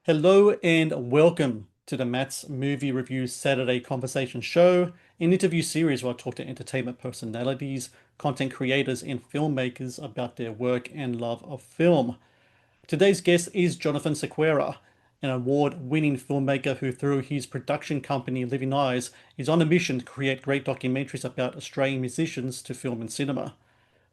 Hello and welcome to the Matt's Movie Review Saturday Conversation Show, an interview series where I talk to entertainment personalities, content creators, and filmmakers about their work and love of film. Today's guest is Jonathan Sequeira, an award-winning filmmaker who, through his production company Living Eyes, is on a mission to create great documentaries about Australian musicians to film and cinema.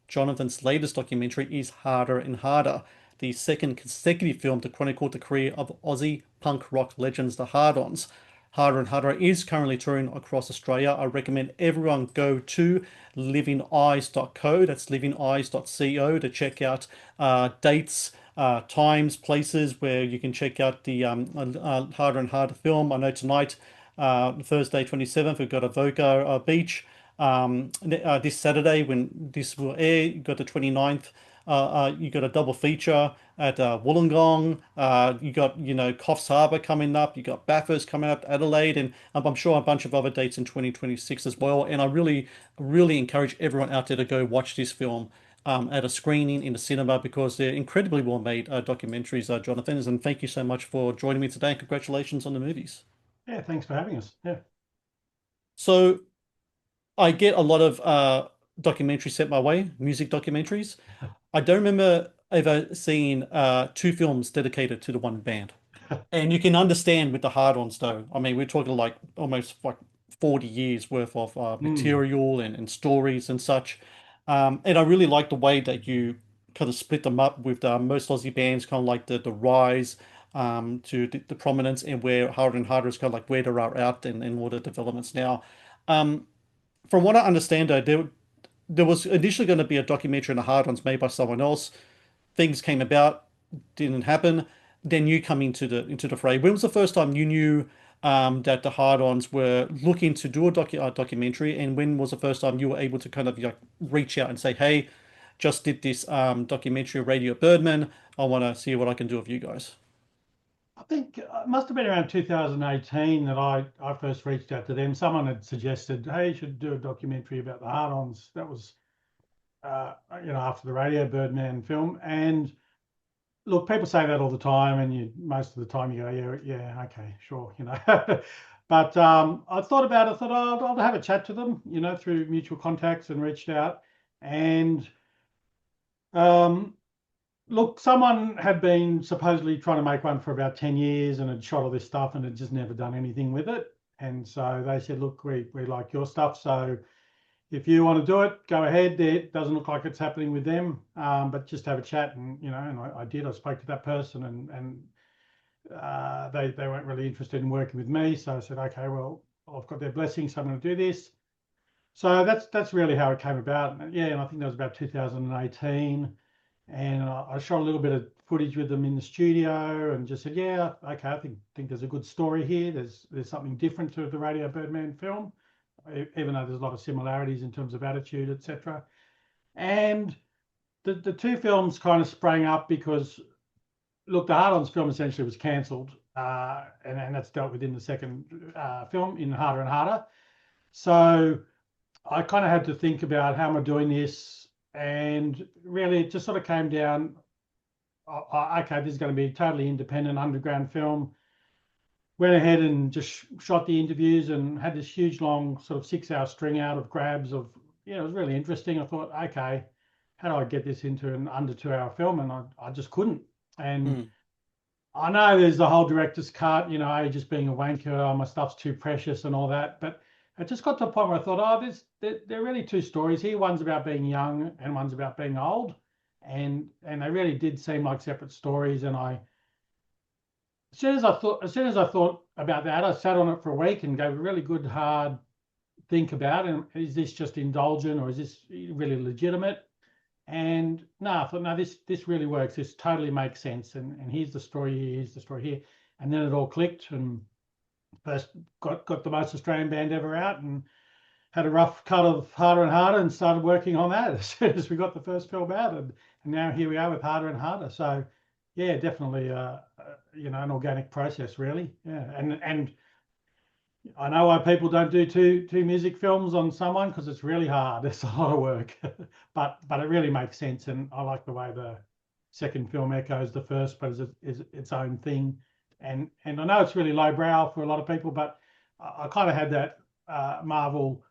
Jonathan's latest documentary is Harder and Harder, the second consecutive film to chronicle the career of Aussie punk rock legends, the Hard-Ons. Harder and Harder is currently touring across Australia. I recommend everyone go to livingeyes.co, that's livingeyes.co, to check out dates, times, places where you can check out the Harder and Harder film. I know tonight, Thursday 27th, we've got Avoca Beach. This Saturday, when this will air, you got the 29th. You got a double feature at Wollongong. You got, Coffs Harbour coming up. You got Bathurst coming up, Adelaide, and I'm sure a bunch of other dates in 2026 as well. And I really, really encourage everyone out there to go watch this film at a screening in the cinema because they're incredibly well made documentaries, Jonathan. And thank you so much for joining me today. And congratulations on the movies. Yeah, thanks for having us. Yeah. So, I get a lot of documentaries sent my way, music documentaries. I don't remember ever seeing two films dedicated to the one band. And you can understand with the hard-ons though. I mean, we're talking like almost like 40 years worth of Mm. material and stories and such. And I really like the way that you kind of split them up with most Aussie bands, kind of like the rise to the prominence and where Harder and Harder is kind of like where they are out and all the developments now. Um, from what I understand, though, there was initially going to be a documentary on the hard-ons made by someone else. Things came about, didn't happen. Then you come into the fray. When was the first time you knew that the hard-ons were looking to do a documentary, and when was the first time you were able to kind of like reach out and say, "Hey, just did this documentary, Radio Birdman. I want to see what I can do with you guys." I think it must have been around 2018 that I first reached out to them. Someone had suggested, hey, you should do a documentary about the Hard-Ons. That was, after the Radio Birdman film. And look, people say that all the time, and most of the time you go, yeah, yeah, okay, sure. But I thought about it. I thought, oh, I'll have a chat to them, through mutual contacts, and reached out. And um, look, someone had been supposedly trying to make one for about 10 years and had shot all this stuff and had just never done anything with it. And so they said, look, we like your stuff. So if you want to do it, go ahead. It doesn't look like it's happening with them, but just have a chat. And I did. I spoke to that person, and they weren't really interested in working with me. So I said, okay, well, I've got their blessing, so I'm going to do this. So that's really how it came about. Yeah, and I think that was about 2018. And I shot a little bit of footage with them in the studio and just said, yeah, okay, I think there's a good story here. There's something different to the Radio Birdman film, even though there's a lot of similarities in terms of attitude, etc. And the two films kind of sprang up because, look, the Hard-Ons film essentially was cancelled, and that's dealt with in the second film in Harder and Harder. So I kind of had to think about how am I doing this, and really it just sort of came down. Okay, this is going to be a totally independent underground film. Went ahead and just shot the interviews and had this huge long sort of 6 hour string out of grabs of, it was really interesting. I thought, okay, how do I get this into an under 2 hour film? And I just couldn't. And Hmm. I know there's the whole director's cut, just being a wanker, oh, my stuff's too precious and all that. But it just got to a point where I thought, oh, there are really two stories here. One's about being young and one's about being old. And they really did seem like separate stories. And as soon as I thought about that, I sat on it for a week and gave a really good hard think about, and is this just indulgent or is this really legitimate? And no, I thought, no, this really works. This totally makes sense. And here's the story here, here's the story here. And then it all clicked, and first got the most Australian band ever out, and had a rough cut of Harder and Harder, and started working on that as soon as we got the first film out. And now here we are with Harder and Harder. So yeah, definitely an organic process, really. Yeah. And I know why people don't do two music films on someone, because it's really hard. It's a lot of work, but it really makes sense. And I like the way the second film echoes the first, but is its own thing. And I know it's really lowbrow for a lot of people, but I kind of had that Marvel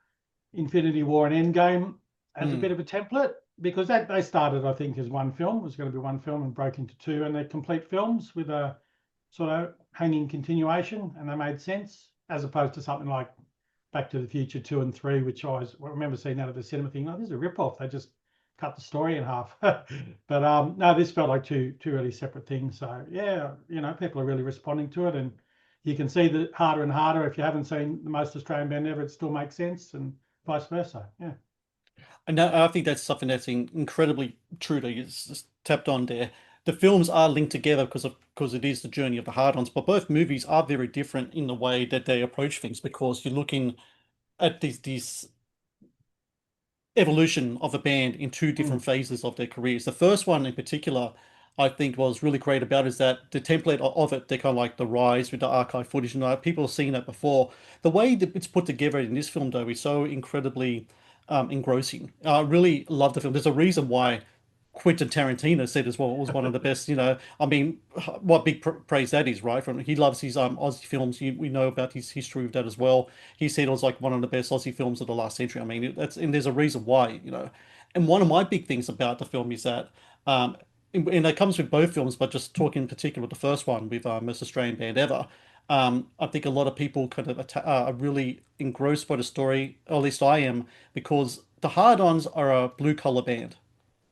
Infinity War and Endgame as a Mm. bit of a template because that they started, I think, as one film. It was going to be one film and broke into two, and they're complete films with a sort of hanging continuation, and they made sense as opposed to something like Back to the Future 2 and 3, which I remember seeing that at the cinema thing. Oh, this is a rip-off. They just cut the story in half. But no, this felt like two really separate things. So yeah, people are really responding to it, and you can see that harder and harder. If you haven't seen the most Australian band ever, it still makes sense, and vice versa. Yeah. And I think that's something that's incredibly true that you just tapped on there. The films are linked together because it is the journey of the hard-ons, but both movies are very different in the way that they approach things because you're looking at these evolution of a band in two different Mm, phases of their careers. The first one in particular, I think, was really great about is that the template of it, they're kind of like the rise with the archive footage, and people have seen that before. The way that it's put together in this film, though, is so incredibly engrossing. I really love the film. There's a reason why Quentin Tarantino said as well it was one of the best. I mean, what big praise that is, right? From he loves his Aussie films. We know about his history with that as well. He said it was like one of the best Aussie films of the last century. I mean, that's and there's a reason why. And one of my big things about the film is that, and it comes with both films, but just talking in particular with the first one with Most Australian Band Ever. I think a lot of people kind of are really engrossed by the story, or at least I am, because the Hard-Ons are a blue collar band,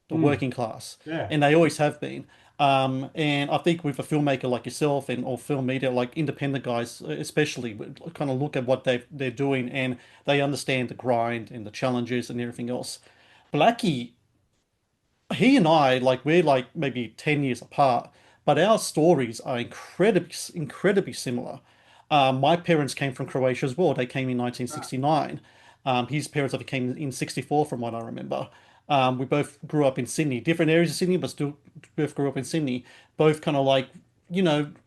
the mm, working class, yeah. and they always have been. And I think with a filmmaker like yourself and or film media, like independent guys, especially, kind of look at what they're doing and they understand the grind and the challenges and everything else. Blackie, he and I, like we're like maybe 10 years apart, but our stories are incredibly similar. My parents came from Croatia as well. They came in Right. 1969. His parents, I think, came in 64 from what I remember. We both grew up in Sydney, different areas of Sydney, but still both grew up in Sydney. Both kind of like,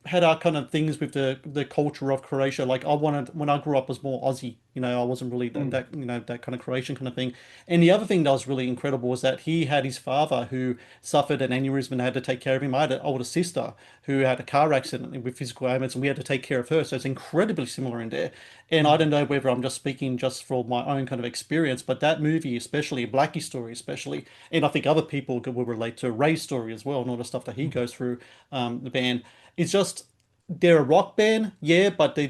had our kind of things with the culture of Croatia. Like I wanted, when I grew up, was more Aussie. I wasn't really Mm, that kind of Croatian kind of thing. And the other thing that was really incredible was that he had his father who suffered an aneurysm and had to take care of him. I had an older sister who had a car accident with physical ailments, and we had to take care of her. So it's incredibly similar in there. And I mm, don't know whether I'm just speaking just from my own kind of experience, but that movie, especially Blackie's story, especially, and I think other people will relate to Ray's story as well, and all the stuff that he mm. goes through, the band. It's just they're a rock band, yeah, but they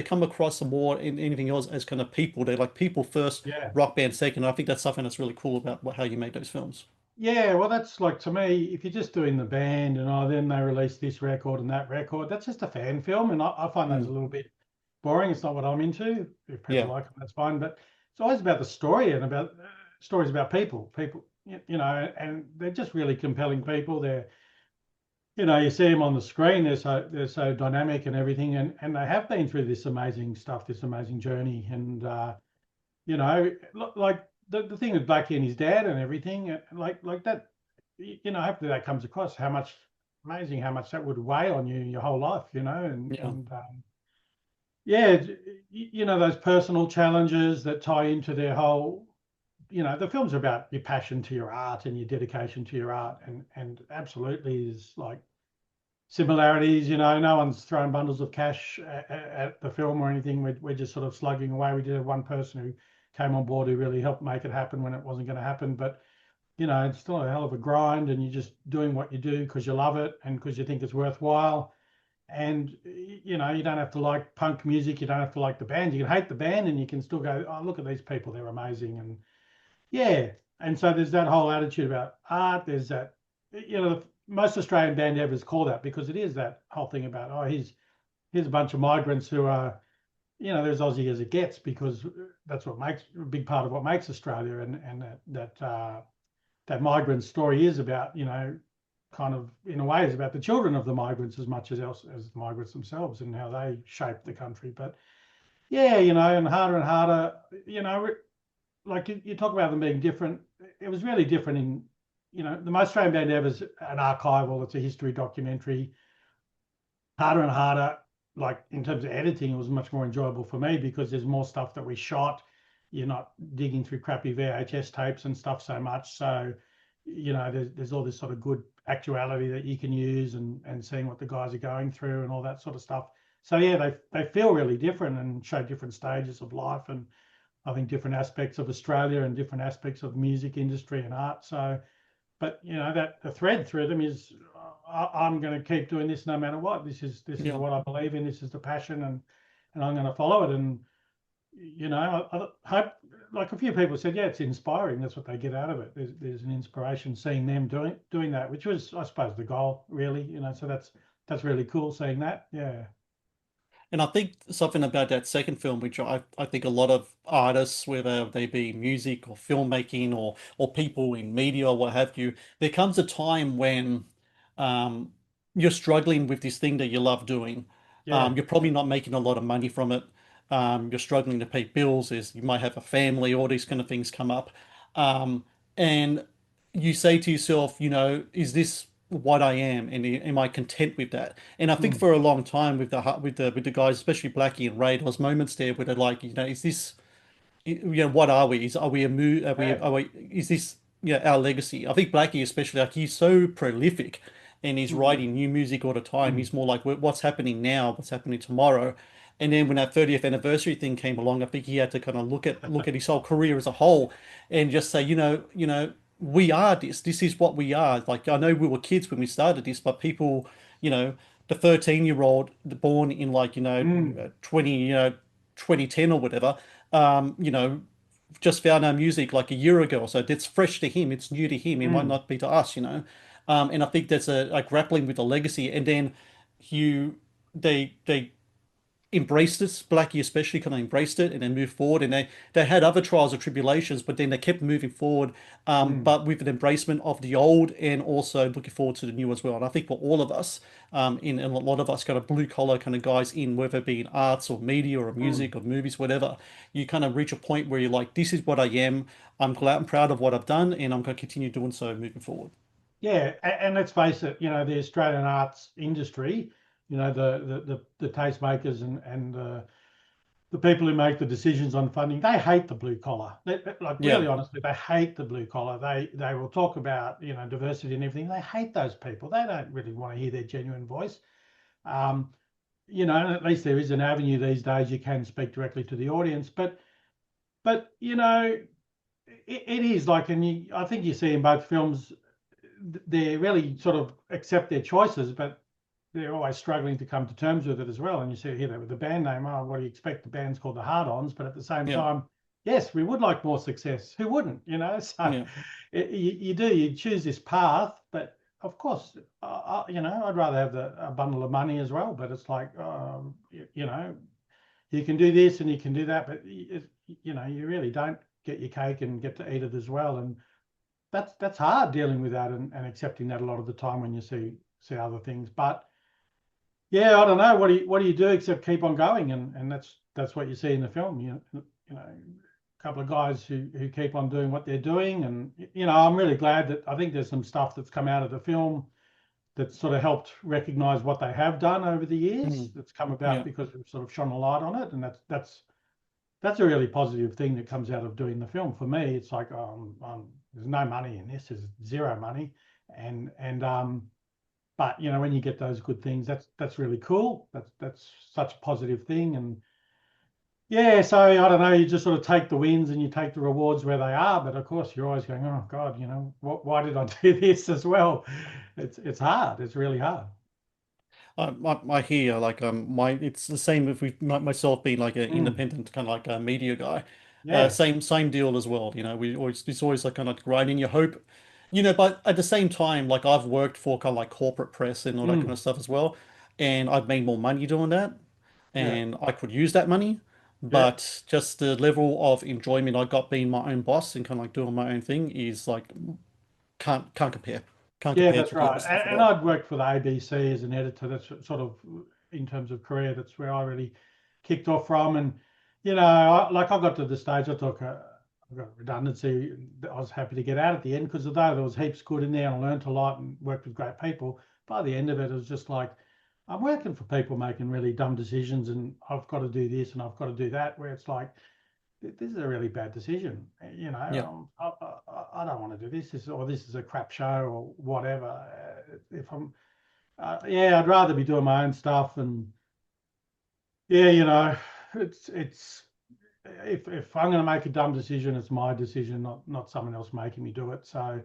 come across more in anything else as kind of people. They're like people first, Yeah. rock band second. I think that's something that's really cool about how you make those films. Yeah, well, that's like to me, if you're just doing the band and then they release this record and that record, that's just a fan film. And I find those Mm, a little bit boring. It's not what I'm into. If people yeah, like them, that's fine. But it's always about the story and about stories about people, and they're just really compelling people. You see them on the screen. They're so dynamic and everything. And they have been through this amazing stuff, this amazing journey. And, like the thing with Blackie and his dad and everything, like that, hopefully that comes across amazing how much that would weigh on you your whole life, and yeah, yeah, those personal challenges that tie into their whole, the films are about your passion to your art and your dedication to your art, and absolutely is like similarities. No one's throwing bundles of cash at the film or anything. We're just sort of slugging away. We did have one person who came on board who really helped make it happen when it wasn't going to happen. But it's still a hell of a grind, and you're just doing what you do because you love it and because you think it's worthwhile. And you don't have to like punk music. You don't have to like the band. You can hate the band, and you can still go, oh, look at these people. They're amazing. And yeah, and so there's that whole attitude about art. There's that, most Australian band ever is called that because it is that whole thing about, oh, here's a bunch of migrants who are, they're as Aussie as it gets because that's what makes a big part of what makes Australia, and that migrant story is about, kind of in a way is about the children of the migrants as much as the migrants themselves and how they shaped the country. But yeah, and harder, like you talk about them being different. It was really different in, the most Australian band ever is an archival. It's a history documentary. Harder and harder, like in terms of editing, it was much more enjoyable for me because there's more stuff that we shot. You're not digging through crappy VHS tapes and stuff so much. So, there's all this sort of good actuality that you can use, and seeing what the guys are going through and all that sort of stuff. So yeah, they feel really different and show different stages of life, and I think different aspects of Australia and different aspects of music industry and art. So, but that the thread through them is, I'm going to keep doing this no matter what. This is Yeah. what I believe in. This is the passion, and I'm going to follow it. And I hope, like a few people said, yeah, it's inspiring. That's what they get out of it. There's an inspiration seeing them doing that, which was, I suppose, the goal, really. So that's really cool seeing that. Yeah. And I think something about that second film, which I think a lot of artists, whether they be music or filmmaking or people in media or what have you, there comes a time when um, you're struggling with this thing that you love doing. Yeah. You're probably not making a lot of money from it. You're struggling to pay bills. You might have a family, all these kind of things come up. Um, and you say to yourself, is this what I am, and am I content with that? And I think Mm. for a long time with the guys, especially Blackie and Ray, there was moments there where they're like, is this, what are we? Are we a mo Yeah. are we, is this, our legacy? I think Blackie especially, like he's so prolific and he's Mm. writing new music all the time. Mm. He's more like what's happening now, what's happening tomorrow. And then when that 30th anniversary thing came along, I think he had to kind of look at his whole career as a whole and just say, we are this. This is what we are. Like I know we were kids when we started this, but people, you know, the 13-year-old born in like, Mm. 2010 or whatever, just found our music like a year ago. So it's fresh to him. It's new to him. It might Mm. not be to us. And I think that's a grappling with the legacy. And then you, they embraced it. Blackie especially kind of embraced it and then moved forward. And they had other trials and tribulations, but then they kept moving forward, Mm. but with an embracement of the old and also looking forward to the new as well. And I think for all of us, and a lot of us kind of blue collar kind of guys in whether it be in arts or media or Mm. music or movies, whatever, you kind of reach a point where you're like, this is what I am. I'm glad and proud of what I've done, and I'm going to continue doing so moving forward. Yeah, and let's face it, the Australian arts industry, the tastemakers and the people who make the decisions on funding, they hate the blue collar. Like Yeah, really honestly, they hate the blue collar. They will talk about diversity and everything. They hate those people. They don't really want to hear their genuine voice. Um, and at least there is an avenue these days you can speak directly to the audience. But it is like, and I think you see in both films, they really sort of accept their choices, but they're always struggling to come to terms with it as well. And you see here that with the band name, oh, what do you expect? The band's called the Hard-Ons, but at the same yeah, time, yes, we would like more success. Who wouldn't? So yeah. you choose this path, but of course, I'd rather have a bundle of money as well. But it's like, you can do this and you can do that, but you really don't get your cake and get to eat it as well. And that's hard dealing with that, and accepting that a lot of the time when you see other things. But yeah, I don't know. What do you do except keep on going? And that's what you see in the film. A couple of guys who keep on doing what they're doing. And I'm really glad that I think there's some stuff that's come out of the film that sort of helped recognize what they have done over the years. Mhm. That's come about Yeah. because we've sort of shone a light on it, and that's a really positive thing that comes out of doing the film. For me, it's like, there's no money in this. There's zero money, and but when you get those good things, that's really cool. That's such a positive thing. And yeah, so I don't know. You just sort of take the wins and you take the rewards where they are. But of course, you're always going, oh God, why did I do this as well? It's hard. It's really hard. I hear like my it's the same with myself being like an Mm. independent kind of like a media guy. Yeah, Same deal as well. We always it's always like kind of grinding your hope, but at the same time, like I've worked for kind of like corporate press and all that kind mm. of stuff as well, and I've made more money doing that, Yeah, and I could use that money, yeah. but just the level of enjoyment I got being my own boss and kind of like doing my own thing is like can't compare, can't Yeah, compare that's to the other right. stuff at And all. I'd worked for the ABC as an editor. That's sort of, in terms of career, that's where I really kicked off from. And like I got to the stage, I got redundancy. I was happy to get out at the end because although there was heaps good in there and I learned a lot and worked with great people, by the end of it, it was just like I'm working for people making really dumb decisions, and I've got to do this and I've got to do that. Where it's like, this is a really bad decision. Yeah. I don't want to do this. This is a crap show or whatever. If I'm, yeah, I'd rather be doing my own stuff. And yeah, it's if I'm going to make a dumb decision, it's my decision, not someone else making me do it. So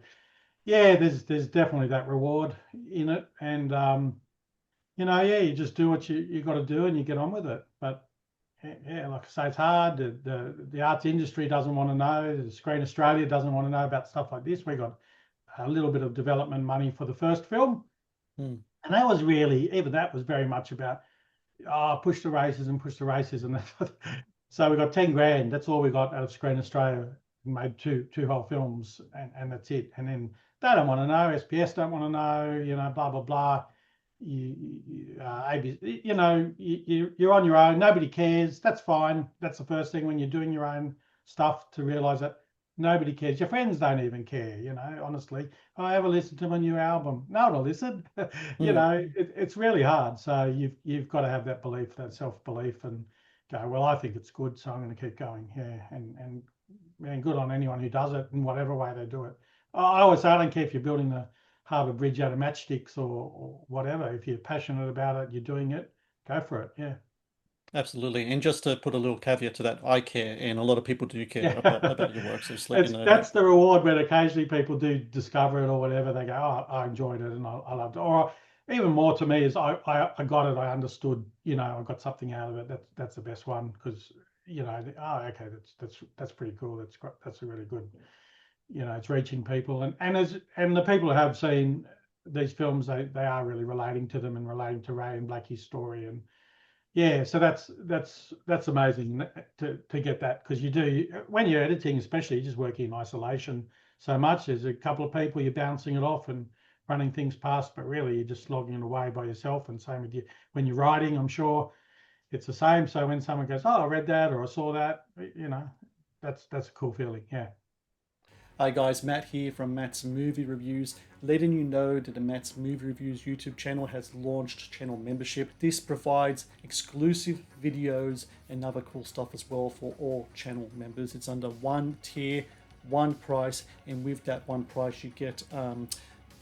yeah, there's definitely that reward in it. And yeah, you just do what you got to do and you get on with it. But yeah, like I say, it's hard. The arts industry doesn't want to know. The Screen Australia doesn't want to know about stuff like this. We got a little bit of development money for the first film, Mm. and that was really, even that was very much about, push the races and push the races, and so we got 10 grand. That's all we got out of Screen Australia. We made two whole films, and that's it. And then they don't want to know. SPS don't want to know. Blah blah blah. ABC, you're on your own. Nobody cares. That's fine. That's the first thing when you're doing your own stuff, to realize that nobody cares. Your friends don't even care. Honestly, I ever listened to my new album? No one will listen. Mm. It's really hard. So you've got to have that belief, that self belief, and go, well, I think it's good, so I'm going to keep going. Yeah, and good on anyone who does it in whatever way they do it. I always say, I don't care if you're building the Harbour Bridge out of matchsticks or whatever. If you're passionate about it, you're doing it, go for it. Yeah. Absolutely. And just to put a little caveat to that, I care, and a lot of people do care Yeah. about your work. So just let you It's know that. that's the reward when occasionally people do discover it or whatever. They go, oh, I enjoyed it and I loved it. Or even more to me is I got it, I understood, I got something out of it. That's the best one, because okay, that's pretty cool. That's a really good, it's reaching people, and the people who have seen these films, they are really relating to them and relating to Ray and Blackie's story. And yeah, so that's amazing to get that, because you do, when you're editing, especially, you're just working in isolation so much. There's a couple of people you're bouncing it off and running things past, but really you're just slogging it away by yourself. And same with you when you're writing, I'm sure it's the same. So when someone goes, oh, I read that or I saw that, that's a cool feeling. Yeah. Hi guys, Matt here from Matt's Movie Reviews, letting you know that the Matt's Movie Reviews YouTube channel has launched channel membership. This provides exclusive videos and other cool stuff as well for all channel members. It's under one tier, one price, and with that one price you get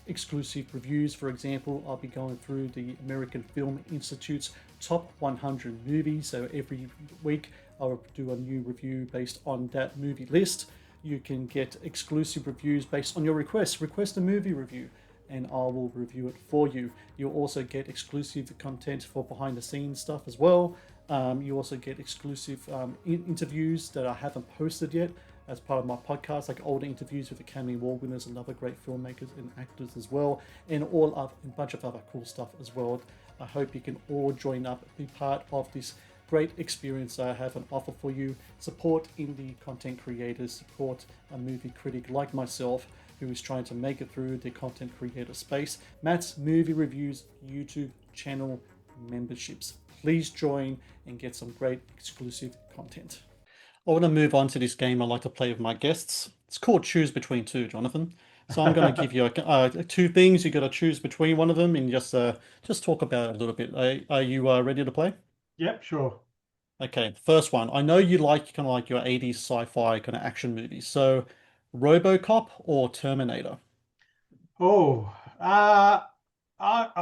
exclusive reviews. For example, I'll be going through the American Film Institute's top 100 movies. So every week I'll do a new review based on that movie list. You can get exclusive reviews based on your requests. Request a movie review and I will review it for you. You'll also get exclusive content for behind the scenes stuff as well. You also get exclusive interviews that I haven't posted yet as part of my podcast, like older interviews with Academy Award winners and other great filmmakers and actors as well, and a bunch of other cool stuff as well. I hope you can all join up, be part of this great experience I have on offer for you. Support indie content creators, support a movie critic like myself who is trying to make it through the content creator space. Matt's Movie Reviews YouTube channel memberships. Please join and get some great exclusive content. I want to move on to this game I like to play with my guests. It's called Choose Between Two, Jonathan. So I'm going to give you two things. You got to choose between one of them and just talk about it a little bit. Are you ready to play? Yep, sure. Okay, the first one. I know you like kind of like your 80s sci-fi kind of action movies. So, RoboCop or Terminator? Oh, I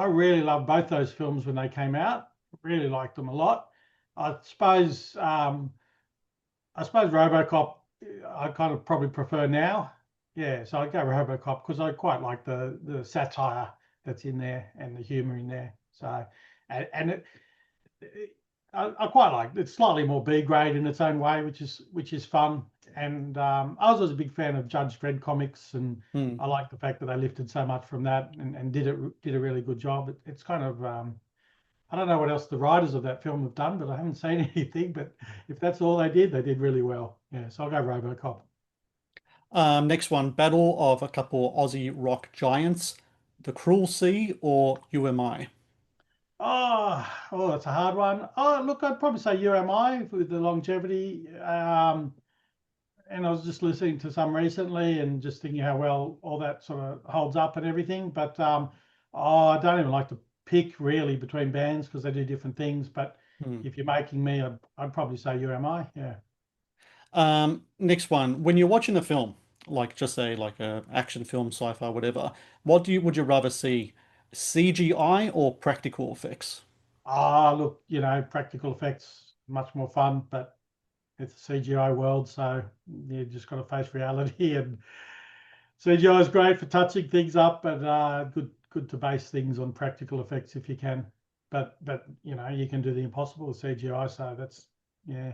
really loved both those films when they came out. Really liked them a lot. I suppose I suppose RoboCop I kind of probably prefer now. Yeah, so I'd go RoboCop because I quite like the satire that's in there and the humor in there. So and I quite like it. It's slightly more B grade in its own way, which is fun. And I was always a big fan of Judge Dredd comics, and Hmm. I like the fact that they lifted so much from that and did a really good job. It's kind of I don't know what else the writers of that film have done, but I haven't seen anything. But if that's all they did really well. Yeah, so I'll go RoboCop. Next one, Battle of a couple Aussie rock giants, The Cruel Sea or UMI? Oh, that's a hard one. Oh, look, I'd probably say UMI with the longevity. And I was just listening to some recently and just thinking how well all that sort of holds up and everything. But I don't even like to pick really between bands because they do different things. But Hmm. if you're making me, I'd probably say UMI. Yeah. Next one. When you're watching a film, like just say like a action film, sci-fi, whatever, what would you rather see? CGI or practical effects? Ah, look, practical effects much more fun, but it's a CGI world, so you just got to face reality. And CGI is great for touching things up, but good to base things on practical effects if you can. But you can do the impossible with CGI, so that's yeah,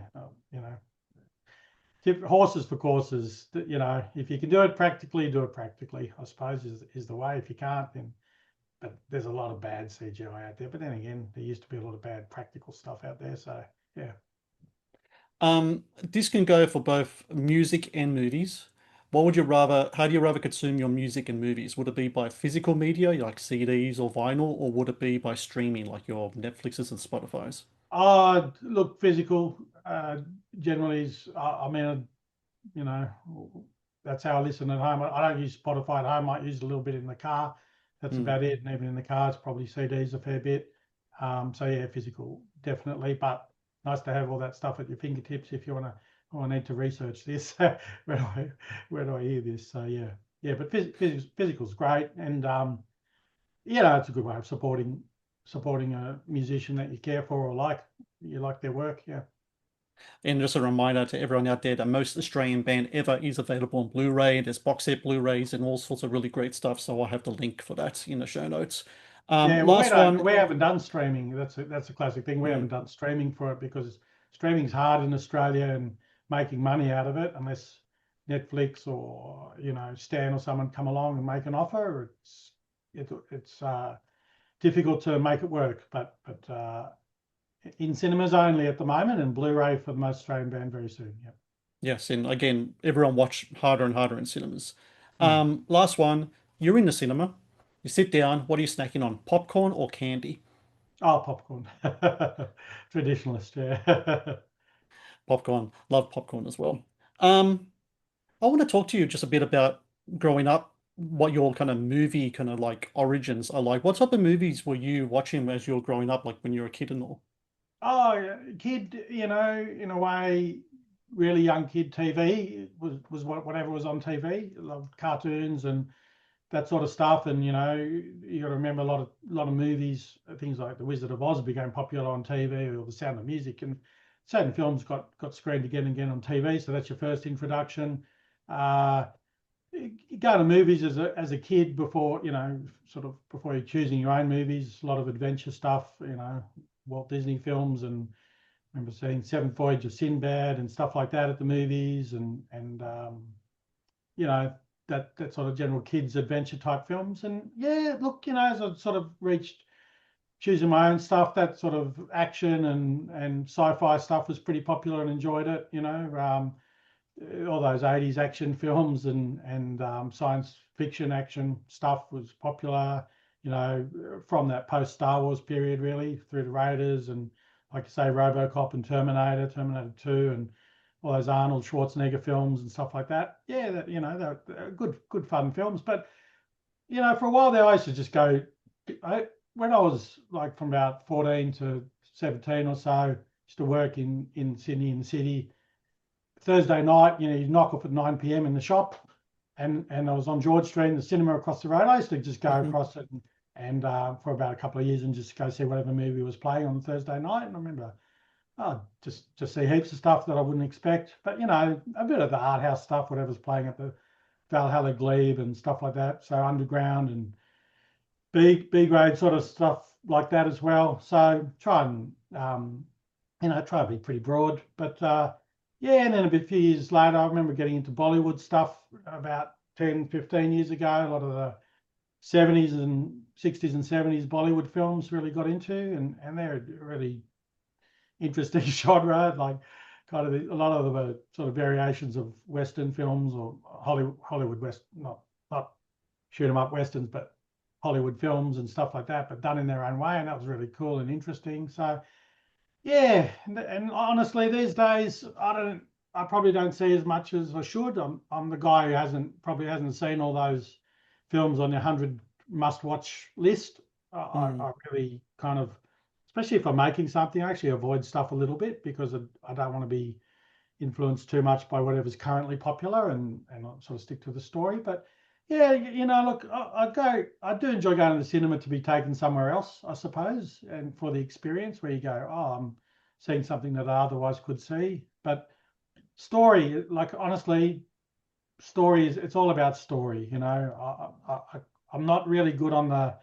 horses for courses. If you can do it practically, do it practically. I suppose is the way. If you can't, then but there's a lot of bad CGI out there. But then again, there used to be a lot of bad practical stuff out there. So yeah. This can go for both music and movies. How do you rather consume your music and movies? Would it be by physical media, like CDs or vinyl, or would it be by streaming, like your Netflixes and Spotifys? Look, physical generally is. I mean, you know, that's how I listen at home. I don't use Spotify at home. I use a little bit in the car. That's Hmm. about it. And even in the car, it's probably CDs a fair bit. So yeah, physical definitely, but nice to have all that stuff at your fingertips if you want to. Oh, I need to research this. Where do I hear this? So yeah, yeah. But physical's great, and it's a good way of supporting a musician that you care for or you like their work. Yeah. And just a reminder to everyone out there that most Australian band ever is available on Blu-ray. There's box set Blu-rays and all sorts of really great stuff. So I'll have the link for that in the show notes. Yeah, well, Last one. we haven't done streaming. That's a classic thing. We Hmm. haven't done streaming for it because streaming's hard in Australia and making money out of it unless Netflix or Stan or someone come along and make an offer. It's difficult to make it work, but in cinemas only at the moment and Blu-ray for the most Australian band very soon. Yeah. Yes, and again, everyone watch harder and harder in cinemas. Hmm. Last one. You're in the cinema. You sit down. What are you snacking on? Popcorn or candy? Oh, popcorn. Traditionalist, yeah. Popcorn. Love popcorn as well. Um, I want to talk to you just a bit about growing up, what your kind of movie kind of like origins are like. What type of movies were you watching as you were growing up, like when you were a kid and all? Oh, yeah, kid, in a way, really young kid TV was whatever was on TV. Loved cartoons and that sort of stuff. And you got to remember a lot of movies, things like The Wizard of Oz became popular on TV, or The Sound of Music, and certain films got screened again and again on TV. So that's your first introduction. Uh, you go to movies as a kid before sort of before you're choosing your own movies. A lot of adventure stuff, Walt Disney films, and I remember seeing Seventh Voyage of Sinbad and stuff like that at the movies, and you know that sort of general kids adventure type films. And yeah, look, as I sort of reached choosing my own stuff, that sort of action and sci-fi stuff was pretty popular and enjoyed it. All those 80s action films and science fiction action stuff was popular, from that post Star Wars period, really, through the Raiders and, like I say, Robocop and Terminator 2, and all those Arnold Schwarzenegger films and stuff like that. Yeah, they're good fun films. But, for a while there, I used to just go, when I was like from about 14 to 17 or so, I used to work in Sydney, in the city. Thursday night, you knock off at 9 p.m. in the shop, and I was on George Street, the cinema across the road. I used to just go Hmm. across it and for about a couple of years and just go see whatever movie was playing on Thursday night. And I remember, just see heaps of stuff that I wouldn't expect, but a bit of the art house stuff, whatever's playing at the Valhalla Glebe and stuff like that. So underground and B grade sort of stuff like that as well. So try and be pretty broad. But yeah, and then a few years later, I remember getting into Bollywood stuff about 10, 15 years ago. A lot of the 70s and 60s and 70s Bollywood films really got into, and they're a really interesting genre. Like kind of a lot of them are sort of variations of Western films or Hollywood West, not shoot 'em up Westerns, but Hollywood films and stuff like that, but done in their own way. And that was really cool and interesting. So yeah, and honestly, these days I probably don't see as much as I should. I'm the guy who probably hasn't seen all those films on your 100 must-watch list. I really especially if I'm making something, I actually avoid stuff a little bit because I don't want to be influenced too much by whatever's currently popular, and I'll sort of stick to the story. But yeah, look, I do enjoy going to the cinema to be taken somewhere else, I suppose, and for the experience where you go, oh, I'm seeing something that I otherwise could see. But story, like honestly, story is it's all about story. I'm not really good on the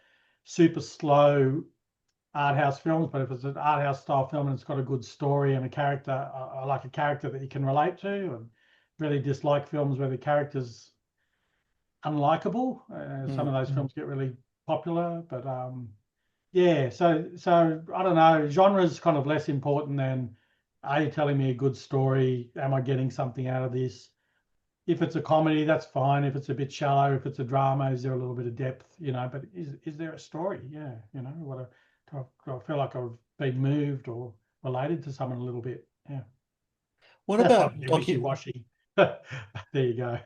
super slow art house films, but if it's an art house style film and it's got a good story and a character, I like a character that you can relate to. And really dislike films where the character's unlikable. Some of those films get really popular, but yeah. So I don't know. Genre is kind of less important than, are you telling me a good story? Am I getting something out of this? If it's a comedy, that's fine. If it's a bit shallow, if it's a drama, is there a little bit of depth? But is there a story? Yeah, do I feel like I've been moved or related to someone a little bit? Yeah, What that's about probably wishy-washy. There you go.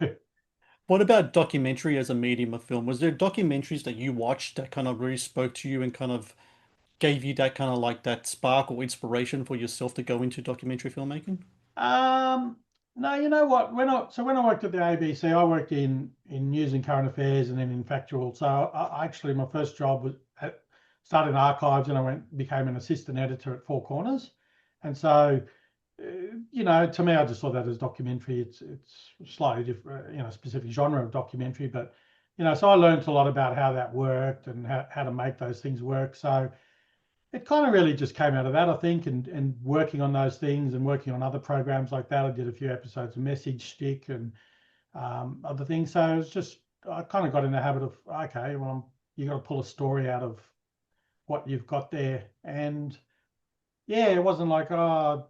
what about documentary as a medium of film? Was there documentaries that you watched that kind of really spoke to you and kind of gave you that kind of like that spark or inspiration for yourself to go into documentary filmmaking? Um, no, you know what? When I worked at the ABC, I worked in news and current affairs, and then in factual. So actually, my first job was started in archives, and I became an assistant editor at Four Corners. And so, to me, I just saw that as documentary. It's slightly different, specific genre of documentary, but so I learned a lot about how that worked and how to make those things work. So it kind of really just came out of that, I think, and working on those things and working on other programs like that. I did a few episodes of Message Stick and other things. So it's just I kind of got in the habit of, okay, well, you got to pull a story out of what you've got there. And yeah, it wasn't like, oh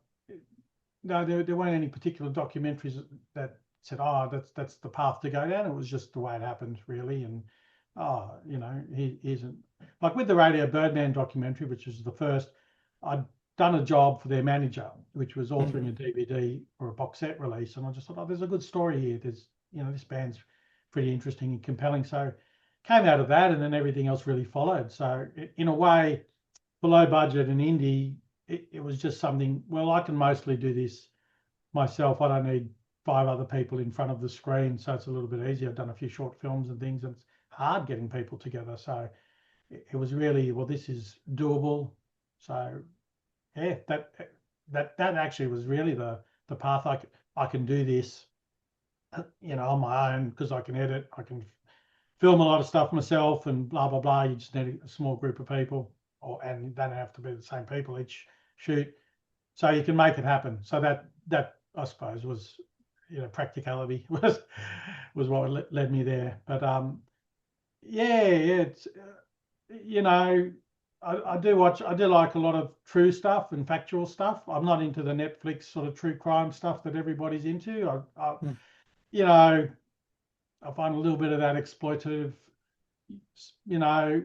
no, there weren't any particular documentaries that said, oh, that's the path to go down. It was just the way it happened, really. And he isn't like with the Radio Birdman documentary, which was the first. I'd done a job for their manager, which was authoring a DVD or a box set release, and I just thought, oh, there's a good story here. There's this band's pretty interesting and compelling. So came out of that, and then everything else really followed. So in a way, below budget and indie, it was just something. Well, I can mostly do this myself. I don't need five other people in front of the screen, so it's a little bit easier. I've done a few short films and things, and it's hard getting people together. So it was really, well, this is doable. So yeah, that actually was really the path. I can do this, on my own, because I can edit, I can film a lot of stuff myself, and blah blah blah. You just need a small group of people, and they don't have to be the same people each shoot, so you can make it happen. So that I suppose was, practicality was what led me there. But yeah, it's I do watch. I do like a lot of true stuff and factual stuff. I'm not into the Netflix sort of true crime stuff that everybody's into. Mm. You know, I find a little bit of that exploitative. You know,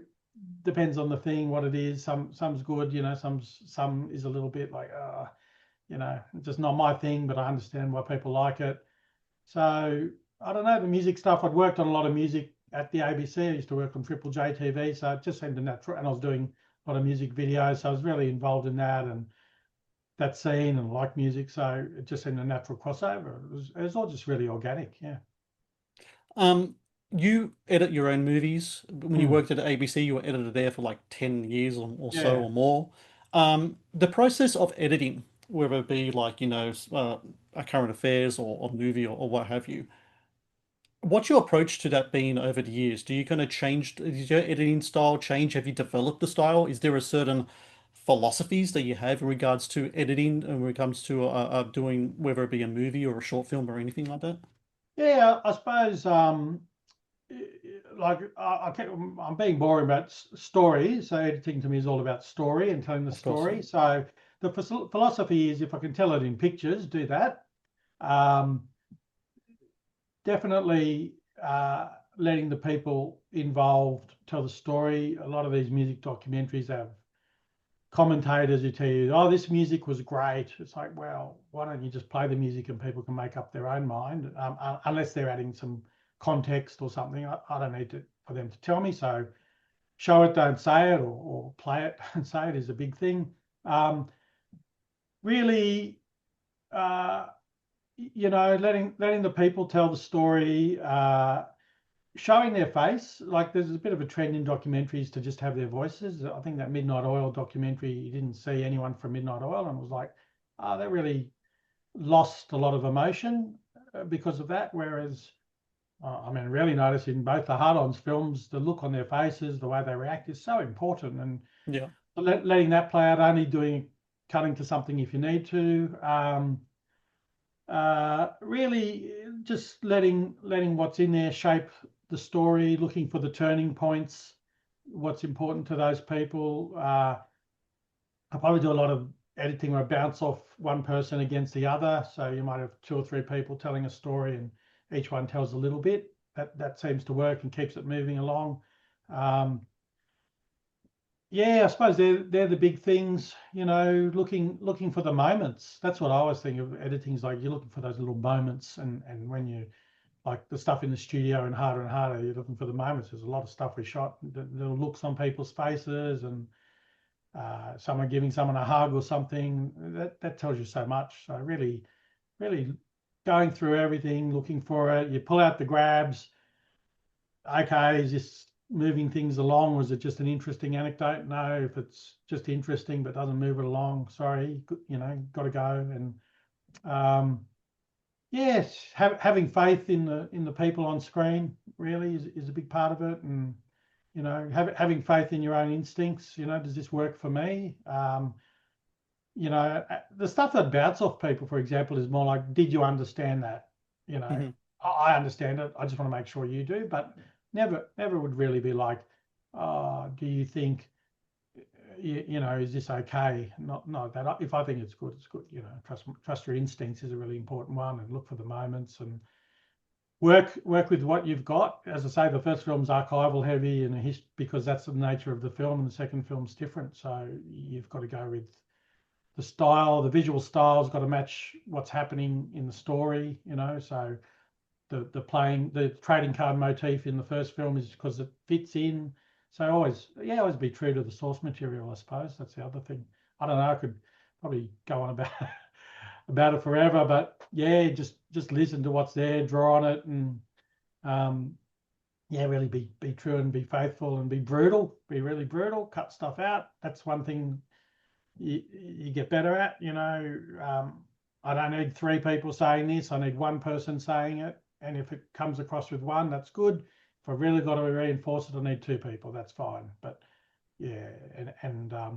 depends on the thing, what it is. Some's good. Some is a little bit like, it's just not my thing. But I understand why people like it. So I don't know, the music stuff. I'd worked on a lot of music at the ABC. I used to work on Triple J TV, so it just seemed a natural. And I was doing a lot of music videos, so I was really involved in that and that scene and like music. So it just seemed a natural crossover. It was all just really organic. Yeah. Um, you edit your own movies. When you Mm. worked at ABC, you were editor there for like 10 years or so Yeah. or more. The process of editing, whether it be like, a current affairs or movie or what have you, what's your approach to that been over the years? Do you kind of change, does your editing style change? Have you developed the style? Is there a certain philosophies that you have in regards to editing and when it comes to doing, whether it be a movie or a short film or anything like that? Yeah, I suppose like I'm being boring about story. So editing to me is all about story and telling the Of course, yeah. story. So the philosophy is, if I can tell it in pictures, do that. Um, Definitely letting the people involved tell the story. A lot of these music documentaries have commentators who tell you, oh, this music was great. It's like, well, why don't you just play the music and people can make up their own mind, unless they're adding some context or something. I don't need for them to tell me. So show it, don't say it, or play it and say it is a big thing. Really, uh, letting the people tell the story, showing their face. Like there's a bit of a trend in documentaries to just have their voices. I think that Midnight Oil documentary, you didn't see anyone from Midnight Oil, and it was like, oh, that really lost a lot of emotion because of that. Whereas, I mean, really notice in both the Hard-Ons films, the look on their faces, the way they react is so important. And Yeah. letting that play out, only doing cutting to something if you need to. Really just letting what's in there shape the story, looking for the turning points, what's important to those people. I probably do a lot of editing where I bounce off one person against the other. So you might have two or three people telling a story, and each one tells a little bit. That seems to work and keeps it moving along. Um, yeah, I suppose they're the big things, looking for the moments. That's what I always think of editing's like. You're looking for those little moments, and when you like the stuff in the studio and harder, you're looking for the moments. There's a lot of stuff we shot, the little looks on people's faces, and someone giving someone a hug or something. That tells you so much. So really going through everything, looking for it. You pull out the grabs. Okay, is this moving things along? Was it just an interesting anecdote? No, if it's just interesting but doesn't move it along, sorry, got to go. And um, yes, having faith in the people on screen really is a big part of it, and having faith in your own instincts. Does this work for me? The stuff that bounce off people, for example, is more like, did you understand that? You know, Hmm. I understand it. I just want to make sure you do, but never would really be like, do you think, is this okay? Not that. If I think it's good, it's good. Trust your instincts is a really important one, and look for the moments and work with what you've got. As I say, the first film's archival heavy and because that's the nature of the film, and the second film's different. So you've got to go with the style, the visual style's got to match what's happening in the story, So the trading card motif in the first film is because it fits in. So always be true to the source material, I suppose. That's the other thing. I don't know, I could probably go on about about it forever, but yeah, just listen to what's there, draw on it, and um, yeah, really be true and be faithful and be brutal, be really brutal, cut stuff out. That's one thing you get better at. I don't need three people saying this. I need one person saying it. And if it comes across with one, that's good. If I really got to reinforce it, I need two people. That's fine. But yeah, and I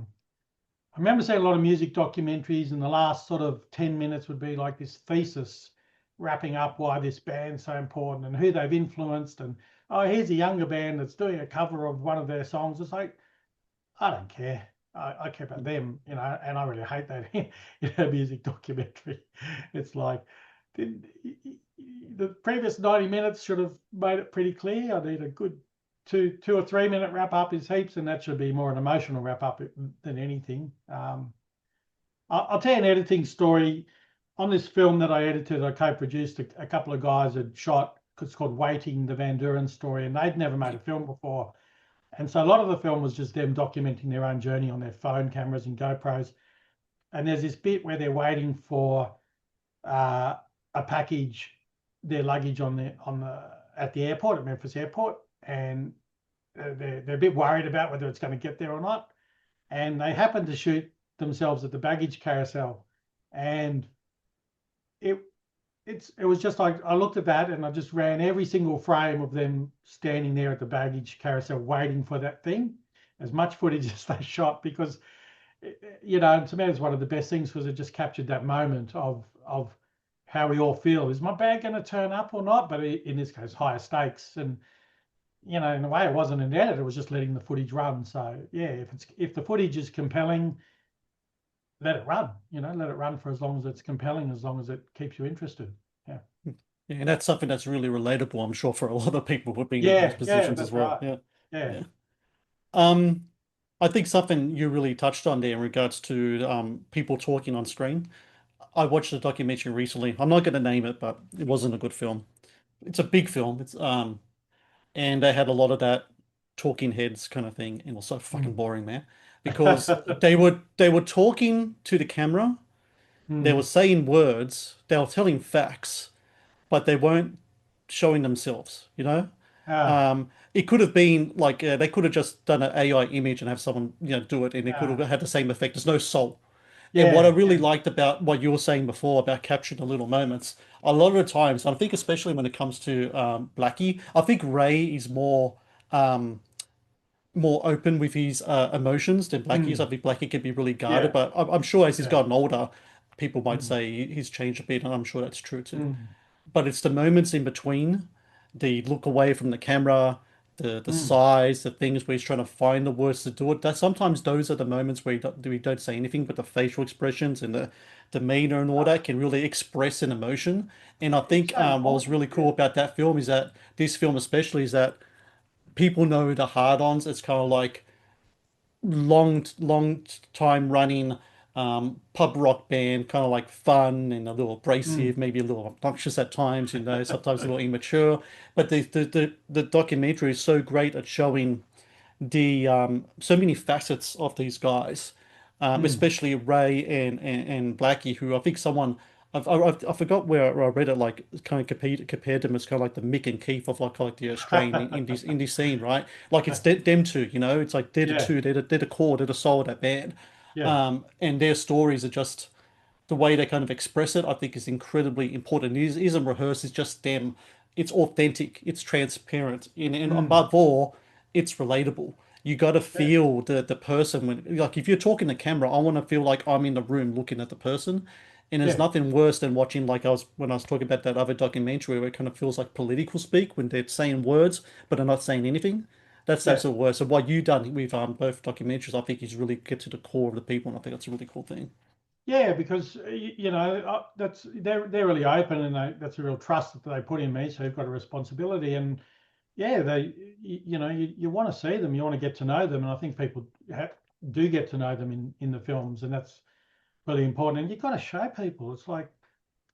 remember seeing a lot of music documentaries, and the last sort of 10 minutes would be like this thesis wrapping up why this band's so important and who they've influenced. And oh, here's a younger band that's doing a cover of one of their songs. It's like, I don't care. I care about them, and I really hate that music documentary. It's like the previous 90 minutes should have made it pretty clear. I need a good 2 or 3 minute wrap up is heaps, and that should be more an emotional wrap up than anything. I'll tell you an editing story on this film that I edited. I co-produced. A couple of guys had shot. It's called Waiting, the Van Duren story, and they'd never made a film before. And so a lot of the film was just them documenting their own journey on their phone cameras and GoPros. And there's this bit where they're waiting for uh, a package, their luggage on the at the airport at Memphis Airport, and they're a bit worried about whether it's going to get there or not. And they happen to shoot themselves at the baggage carousel, and it it was just like I looked at that and I just ran every single frame of them standing there at the baggage carousel waiting for that thing, as much footage as they shot, because to me it's one of the best things because it just captured that moment of how we all feel. Is my bag going to turn up or not? But in this case, higher stakes, and in a way, it wasn't an edit; it was just letting the footage run. So yeah, if the footage is compelling, let it run. Let it run for as long as it's compelling, as long as it keeps you interested. Yeah. Yeah, and that's something that's really relatable, I'm sure, for a lot of people who have been in those Yeah, positions as that's well. right. Yeah. Yeah. Yeah. Um, I think something you really touched on there in regards to people talking on screen. I watched a documentary recently. I'm not going to name it, but it wasn't a good film. It's a big film. It's and they had a lot of that talking heads kind of thing, and it was so fucking Mm. boring, man. Because they were talking to the camera, They were Mm. saying words, they were telling facts, but they weren't showing themselves, you know? Ah, It could have been like they could have just done an AI image and have someone, do it, and it could have ah, had the same effect. There's no soul. And what I yeah, really yeah. liked about what you were saying before about capturing the little moments, a lot of the times, I think especially when it comes to Blackie, I think Ray is um, more open with his emotions than Blackie is. I Mm. think Blackie can be really guarded, Yeah, but I'm sure as he's yeah. gotten older, people might Mm. say he's changed a bit, and I'm sure that's true too. Mm. But it's the moments in between, the look away from the camera, the Mm. size, the things where he's trying to find the words to do it. That sometimes those are the moments where we don't say anything, but the facial expressions and the demeanor and all that Ah, can really express an emotion. And I it's think so what was important. really Yeah. cool about that film is that this film especially is that people know the hard-ons. It's kind of like long time running pub rock band, kind of like fun and a little abrasive, Mm. maybe a little obnoxious at times, sometimes a little immature. But the documentary is so great at showing the so many facets of these guys, Mm. especially Ray and Blackie, who I think someone I forgot where I read it, like kind of compared them as kind of like the Mick and Keith of like the Australian indie scene, right? Like it's them two, it's like they're the Yeah, two, they're the core, they're the soul of that band, yeah, and their stories are just the way they kind of express it, I think, is incredibly important. It isn't rehearsed, it's just them. It's authentic, it's transparent, and mm. above all, it's relatable. You got to Yeah, feel the person when, like, if you're talking to camera, I want to feel like I'm in the room looking at the person. And there's yeah, nothing worse than watching, like when I was talking about that other documentary where it kind of feels like political speak when they're saying words but are not saying anything. That's yeah. absolute worst. So what you've done with both documentaries, I think, is really get to the core of the people, and I think that's a really cool thing. Yeah, because that's they're really open, and that's a real trust that they put in me. So you've got a responsibility, and yeah, you want to see them, you want to get to know them, and I think people do get to know them in the films, and that's really important. And you've got to show people. It's like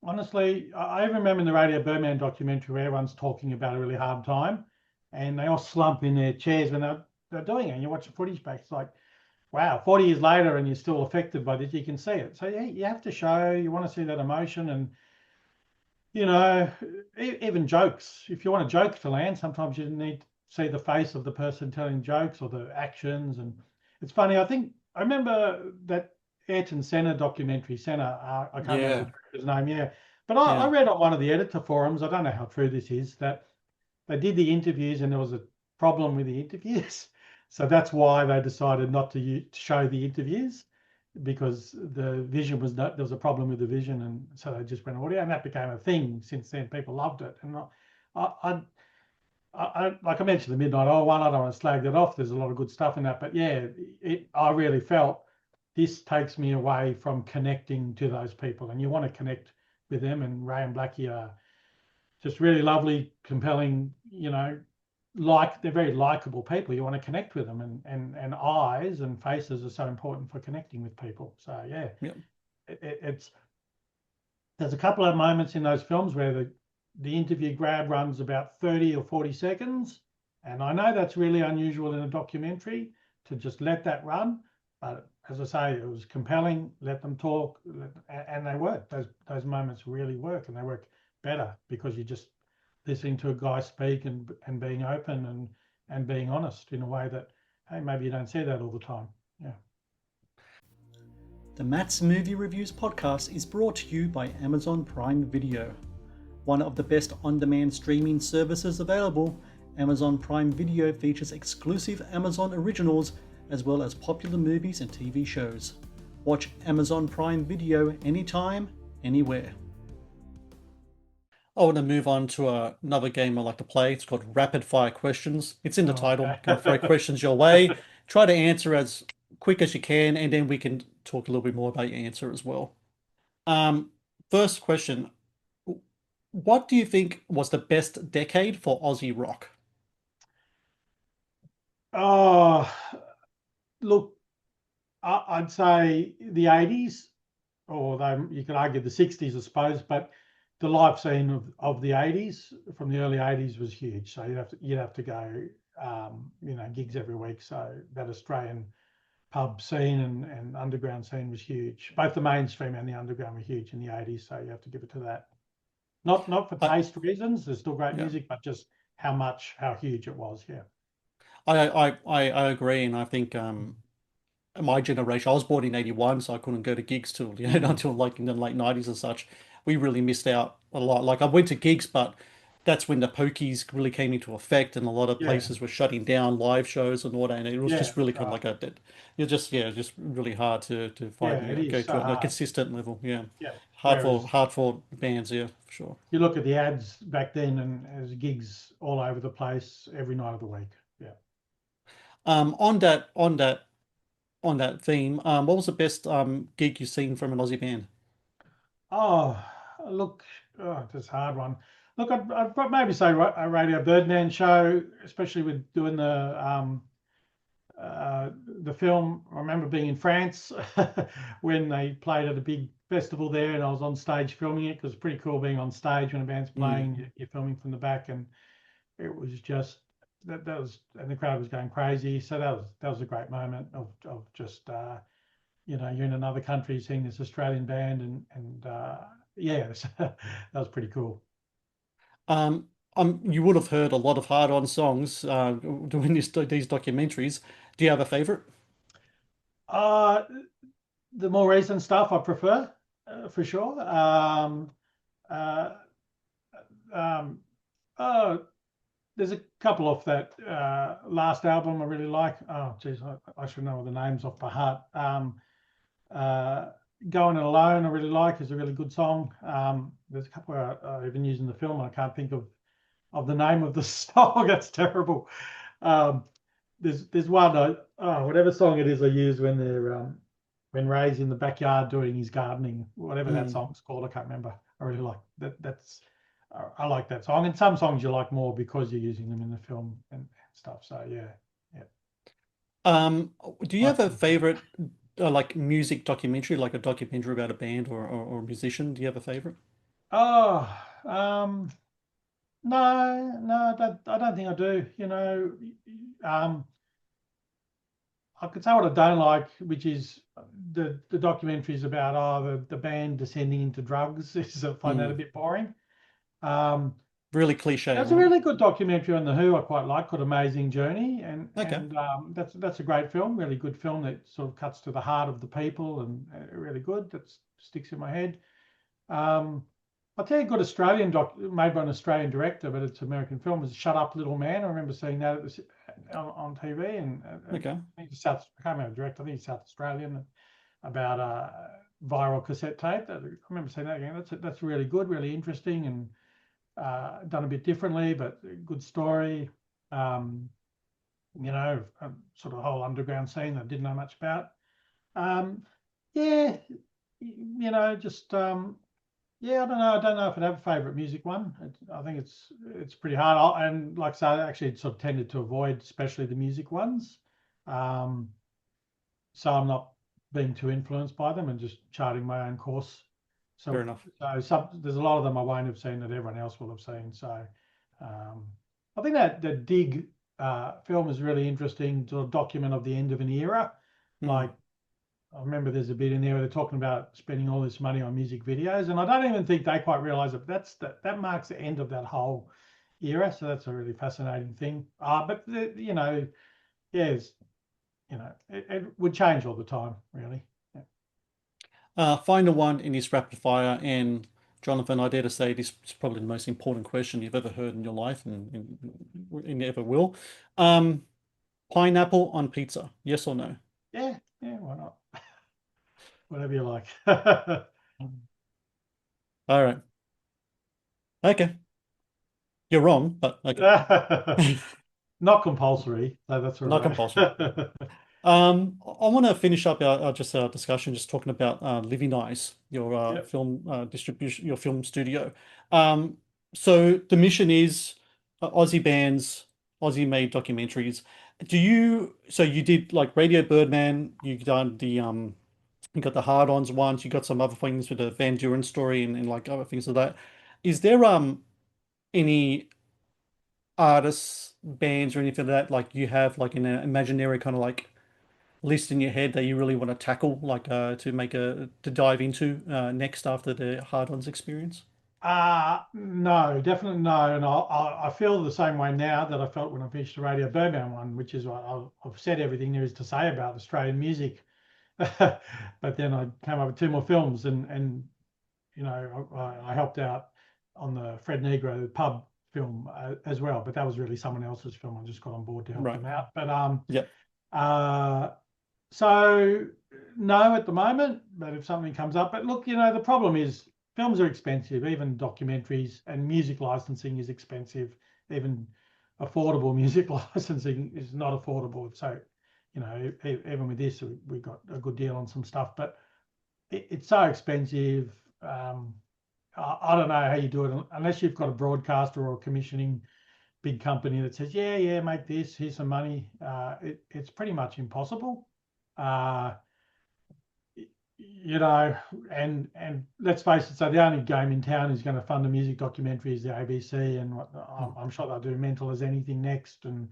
honestly, I even remember in the Radio Birdman documentary where everyone's talking about a really hard time, and they all slump in their chairs when they're doing it. And you watch the footage back, it's like wow, 40 years later and you're still affected by this, you can see it. So yeah, you have to show, you want to see that emotion and you know, even jokes. If you want a joke to land, sometimes you need to see the face of the person telling jokes or the actions. And it's funny, I remember that Ayrton Senna documentary, Senna, I can't remember Yeah, the director's name, yeah. But I yeah. read on one of the editor forums, I don't know how true this is, that they did the interviews and there was a problem with the interviews. So that's why they decided not to show the interviews because the vision was not, there was a problem with the vision. And so they just went audio and that became a thing since then. People loved it. And I, like I mentioned, the Midnight Oil one, I don't want to slag that off. There's a lot of good stuff in that. But yeah, I really felt this takes me away from connecting to those people. And you want to connect with them. And Ray and Blackie are just really lovely, compelling, like they're very likable people. You want to connect with them, and eyes and faces are so important for connecting with people. So yeah, Yeah. it's there's a couple of moments in those films where the interview grab runs about 30 or 40 seconds, and I know that's really unusual in a documentary to just let that run, but as I say, it was compelling. Let them talk, and they work. Those moments really work, and they work better because you just listening to a guy speak and being open and being honest in a way that hey, maybe you don't see that all the time. Yeah. The Matt's Movie Reviews podcast is brought to you by Amazon Prime Video. One of the best on-demand streaming services available, Amazon Prime Video features exclusive Amazon originals as well as popular movies and TV shows. Watch Amazon Prime Video anytime, anywhere. I want to move on to another game I like to play. It's called Rapid Fire Questions. It's in the Oh, title. I'm going to throw okay. questions your way. Try to answer as quick as you can, and then we can talk a little bit more about your answer as well. Um, First question. What do you think was the best decade for Aussie rock? Oh, look, I'd say the 80s, or you could argue the 60s, I suppose, but the live scene of the 80s from the early 80s was huge. So you'd have to go, gigs every week. So that Australian pub scene and underground scene was huge. Both the mainstream and the underground were huge in the 80s, so you have to give it to that. Not for I, taste reasons, there's still great yeah. music, but just how huge it was. Yeah. I agree, and I think my generation, I was born in 81, so I couldn't go to gigs till Mm. until like in the late 90s and such. We really missed out a lot. Like I went to gigs, but that's when the pokies really came into effect, and a lot of Yeah. places were shutting down live shows and all that. And it was Yeah, just really that's kind of right. like you're just just really hard to find Yeah, it go is to so it on a hard. consistent level. Yeah, Yeah. Whereas hard for bands. Yeah, for sure. you look at the ads back then and there's gigs all over the place every night of the week. Yeah. On that theme, what was the best gig you've seen from an Aussie band? Oh, look, oh, that's a hard one. Look, I'd maybe say a Radio Birdman show, especially with doing the film. I remember being in France when they played at a big festival there, and I was on stage filming it because it's pretty cool being on stage when a band's Mm. playing. You're filming from the back, and it was just that was, and the crowd was going crazy. So that was a great moment of just you're in another country seeing this Australian band, and yeah, that was pretty cool. Um, you would have heard a lot of hard-on songs doing these documentaries. Do you have a favorite? Uh, the more recent stuff I prefer, for sure. Uh, um, oh, there's a couple off that last album I really like. Oh, geez, I should know all the names off by heart. Uh, Going It Alone, I really like, is a really good song. There's a couple I even use in the film. I can't think of the name of the song. That's terrible. Um, there's one, whatever song it is I use when Ray's in the backyard doing his gardening, whatever that Mm. song's called, I can't remember. I really like that. I like that song, and some songs you like more because you're using them in the film and stuff. So yeah, yeah, Um, do you like have a them too. favorite like music documentary, like a documentary about a band or a musician? Do you have a favorite? Oh, no, no, I don't think I do. Um, I could say what I don't like, which is the documentaries about the band descending into drugs. I find that a Mm. bit boring. Um, Really cliche, there's a right? really good documentary on the Who I quite like called Amazing Journey, and Okay, and um, that's a great film, really good film that sort of cuts to the heart of the people and really good. That sticks in my head. Um, I'll tell you a good Australian doc made by an Australian director, but it's an American film. Is Shut Up Little Man. I remember seeing that on TV, and okay. I think it's I can't remember the director. I think he's South Australian, about a viral cassette tape. I remember seeing that again. That's really good, really interesting, and done a bit differently, but a good story. Um, sort of a whole underground scene that I didn't know much about. Um, yeah, just yeah, I don't know. I don't know if I'd have a favorite music one. I think it's pretty hard. And like I said, I actually sort of tended to avoid, especially the music ones. Um, so I'm not being too influenced by them and just charting my own course. Fair So, enough. there's a lot of them I won't have seen that everyone else will have seen. So um, I think that the Dig film is really interesting to document of the end of an era. Mm. Like I remember there's a bit in there where they're talking about spending all this money on music videos, and I don't even think they quite realize it. But that marks the end of that whole era. So that's a really fascinating thing. But yes, it would change all the time, really. Yeah. Final one in this rapid fire, and Jonathan, I dare to say this is probably the most important question you've ever heard in your life and ever will. Um, Pineapple on pizza, yes or no? Yeah, yeah, why not? Whatever you like. All right. Okay. You're wrong, but okay. Not compulsory, so that's all Not right. compulsory. I want to finish up our just our discussion, just talking about Living Eyes, your Yep. film distribution, your film studio. Um, so the mission is Aussie bands, Aussie made documentaries. So you did like Radio Birdman, you done you got the hard-ons ones, you got some other things with the Van Duren story and like other things like that. Is there any artists, bands, or anything like that like you have like in an imaginary kind of like list in your head that you really want to tackle, like to dive into next after the hard-ons experience? No, definitely no. And I feel the same way now that I felt when I finished the Radio Birdman one, which is what I've said everything there is to say about Australian music. But then I came up with two more films, and I helped out on the Fred Negro pub film as well. But that was really someone else's film. I just got on board to help Right. them out. But Yep. uh, so no at the moment. But if something comes up, but look, the problem is films are expensive, even documentaries, and music licensing is expensive. Even affordable music licensing is not affordable. So, even with this, we got a good deal on some stuff, but it's so expensive. I don't know how you do it unless you've got a broadcaster or a commissioning big company that says, yeah, yeah, make this, here's some money. It's pretty much impossible. Uh, you know, and let's face it. So the only game in town is going to fund a music documentary is the ABC, and Mm. I'm sure they'll do Mental as Anything next, and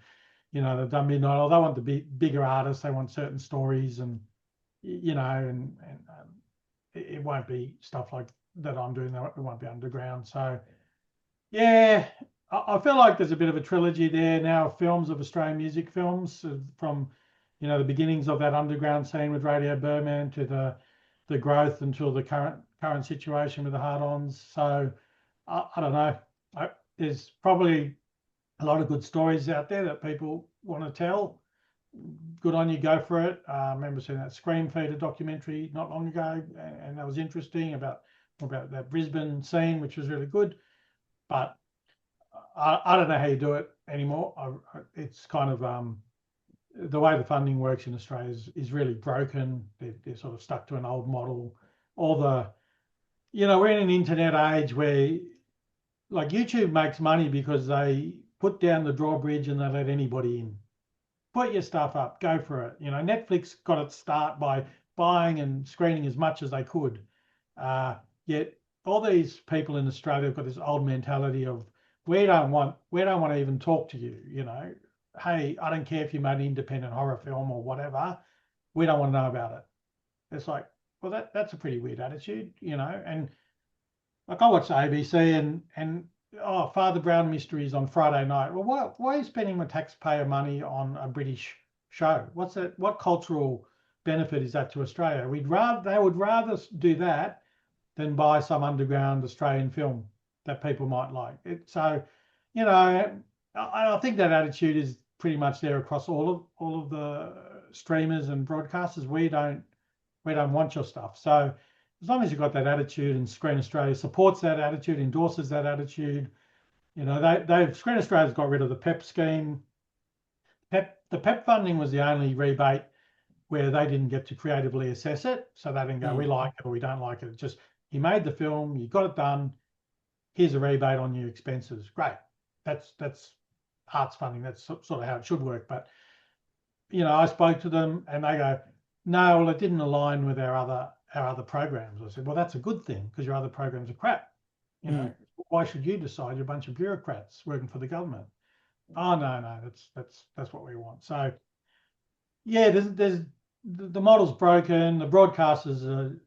they've done Midnight Oil. They want the bigger artists. They want certain stories, and it won't be stuff like that I'm doing. It won't be underground. So yeah, I feel like there's a bit of a trilogy there now of films of Australian music films from the beginnings of that underground scene with Radio Birdman to the growth until the current situation with the hard-ons. So I don't know. There's probably a lot of good stories out there that people want to tell. Good on you, go for it. I remember seeing that Scream Feeder documentary not long ago, and that was interesting about that Brisbane scene, which was really good. But I don't know how you do it anymore. It's kind of the way the funding works in Australia is really broken. They're sort of stuck to an old model. All we're in an internet age where like YouTube makes money because they put down the drawbridge and they let anybody in. Put your stuff up, go for it. Netflix got its start by buying and screening as much as they could. Yet all these people in Australia have got this old mentality of we don't want to even talk to you. Hey, I don't care if you made an independent horror film or whatever. We don't want to know about it. It's like, well, that's a pretty weird attitude. And like I watch ABC and Father Brown Mysteries on Friday night. Well, why are you spending my taxpayer money on a British show? What's that? What cultural benefit is that to Australia? They would rather do that than buy some underground Australian film that people might like. So, I think that attitude is pretty much there across all of the streamers and broadcasters. We don't want your stuff. So as long as you've got that attitude and Screen Australia supports that attitude, endorses that attitude, they've Screen Australia's got rid of the PEP scheme. The PEP funding was the only rebate where they didn't get to creatively assess it. So they didn't go, we Mm. like it or we don't like it. It's just you made the film, you got it done. Here's a rebate on your expenses. Great. That's arts funding. That's sort of how it should work. But I spoke to them and they go, no, well, it didn't align with our other programs. I said, well, that's a good thing because your other programs are crap. Mm. Why should you decide? You're a bunch of bureaucrats working for the government. Oh no, no, that's what we want. So yeah, there's the model's broken. The broadcasters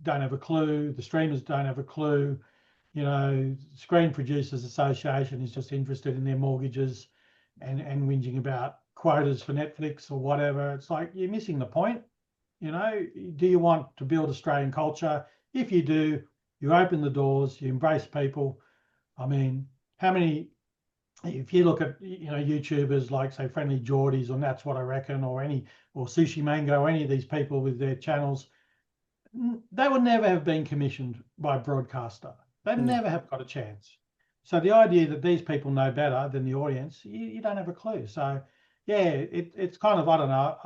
don't have a clue. The streamers don't have a clue. Screen Producers Association is just interested in their mortgages and whinging about quotas for Netflix or whatever. It's like you're missing the point. Do you want to build Australian culture? If you do, you open the doors, you embrace people. I mean, how many, if you look at, YouTubers like say Friendly Geordies or That's What I Reckon or Sushi Mango, any of these people with their channels, they would never have been commissioned by a broadcaster. They'd No. never have got a chance. So the idea that these people know better than the audience, you don't have a clue. So yeah, it's kind of, I don't know.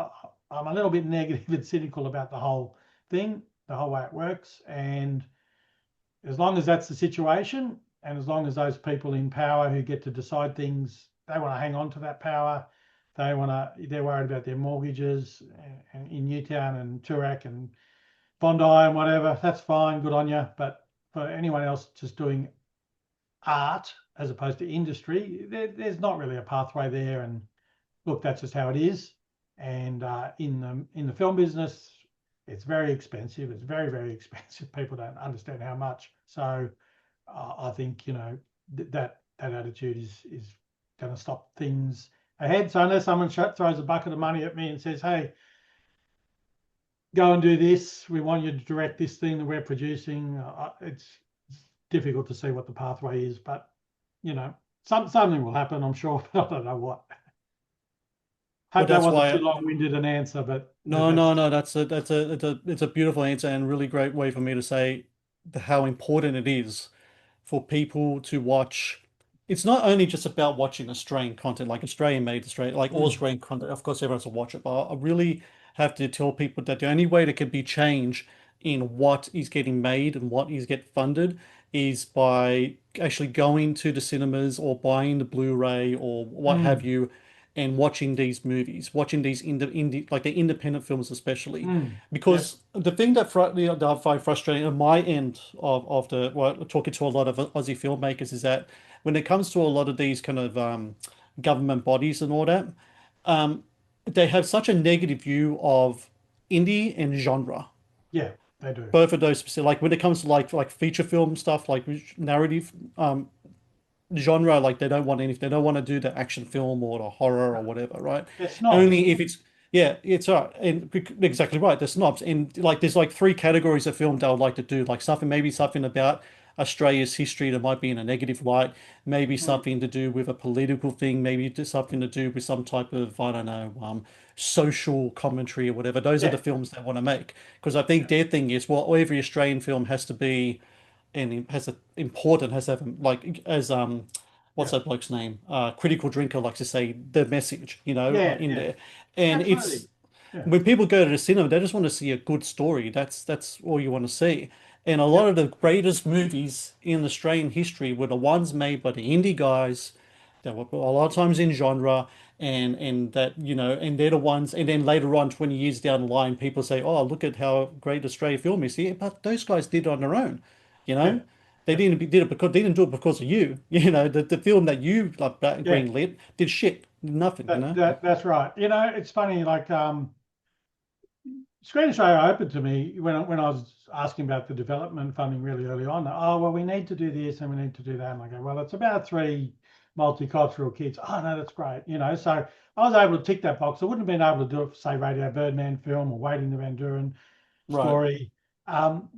I'm a little bit negative and cynical about the whole thing, the whole way it works. And as long as that's the situation, and as long as those people in power who get to decide things, they want to hang on to that power. They're worried about their mortgages and in Newtown and Toorak and Bondi and whatever. That's fine, good on you. But for anyone else just doing art as opposed to industry, there's not really a pathway there. And look, that's just how it is. And in the film business, it's very expensive. It's very, very expensive. People don't understand how much. So I think, that attitude is going to stop things ahead. So unless someone throws a bucket of money at me and says, "Hey, go and do this. We want you to direct this thing that we're producing," it's difficult to see what the pathway is. But something will happen, I'm sure. I don't know what. Well, Hope that that's wasn't too why. long-winded an answer, but No, no, that's no. It's a beautiful answer and really great way for me to say how important it is for people to watch. It's not only just about watching Australian content, like Australian made Australian, like all mm, Australian content. Of course, everyone has to watch it, but I really have to tell people that the only way there can be change in what is getting made and what is get funded is by actually going to the cinemas or buying the Blu-ray or what have mm, you, and watching these movies, watching these indie like the independent films especially. yep, Because the thing that I find frustrating on my end of talking to a lot of Aussie filmmakers is that when it comes to a lot of these kind of government bodies and all that, um, they have such a negative view of indie and genre. yeah, they do. Both of those specific, like when it comes to like feature film stuff, like narrative genre, like they don't want to do the action film or the horror No, or whatever, right? they're snobs. Only if it's yeah, it's all right. And exactly right, they're snobs. And like there's like three categories of film they would like to do, like something about Australia's history that might be in a negative light, maybe Mm, something to do with a political thing, maybe just something to do with some type of, I don't know, social commentary or whatever. Those are yeah, the films they want to make. Because I think yeah, their thing is, well, every Australian film has to be and it has a important has to have like as what's yeah, that bloke's name? Critical Drinker likes to say the message, yeah, in yeah. there. And it's Absolutely. Yeah, when people go to the cinema, they just want to see a good story. That's all you want to see. And a lot yep, of the greatest movies in Australian history were the ones made by the indie guys that were a lot of times in genre and that, and they're the ones, and then later on, 20 years down the line, people say, "Oh, look at how great Australian film is." Yeah, but those guys did it on their own, you yeah, know? They yeah, did it because they didn't do it because of you. The film that you like yeah. green lit did shit, nothing. That's right. It's funny. Like Screen Australia opened to me when I was asking about the development funding really early on. Oh, well, we need to do this and we need to do that. And I go, well, it's about three multicultural kids. Oh no, that's great. So I was able to tick that box. I wouldn't have been able to do it for, say, Radio Birdman film or Waiting the Van Duren Right. story. Um,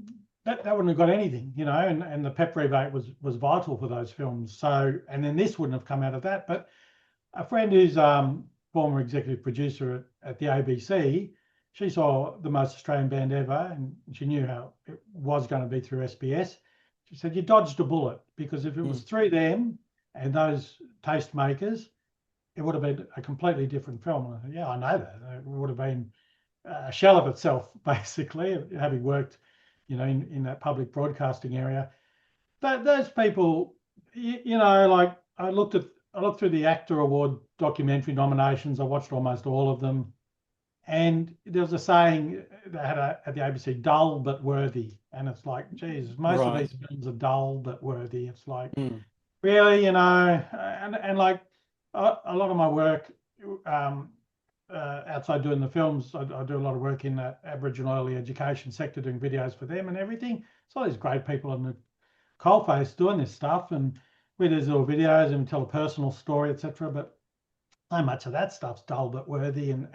that wouldn't have got anything, and the PEP rebate was vital for those films. So, and then this wouldn't have come out of that. But a friend who's former executive producer at the ABC, she saw The Most Australian Band Ever, and she knew how it was going to be through SBS. She said, "You dodged a bullet, because if it was Mm. through them and those tastemakers, it would have been a completely different film." And I said, "Yeah, I know that. It would have been a shell of itself, basically, having worked, in that public broadcasting area." But those people, like I looked through the Actor Award documentary nominations. I watched almost all of them, and there was a saying they had at the ABC: "Dull but worthy." And it's like, geez, most of Right. these films are dull but worthy. It's like, Mm. really, and like a lot of my work um, outside doing the films, I do a lot of work in that Aboriginal early education sector, doing videos for them and everything. It's all these great people in the coalface doing this stuff, and we do these little videos and tell a personal story, etc. But so much of that stuff's dull but worthy, and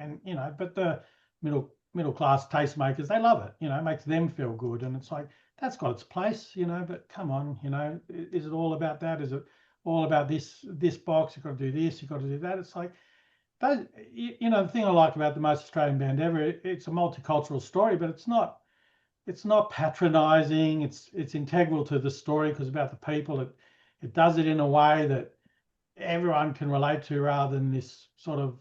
but the middle class tastemakers, they love it. It makes them feel good, and it's like that's got its place. But come on, is it all about that? Is it all about this box? You've got to do this, you've got to do that. It's like that. The thing I like about The Most Australian Band Ever, it's a multicultural story, but it's not patronizing. It's integral to the story because about the people. It does it in a way that everyone can relate to, rather than this sort of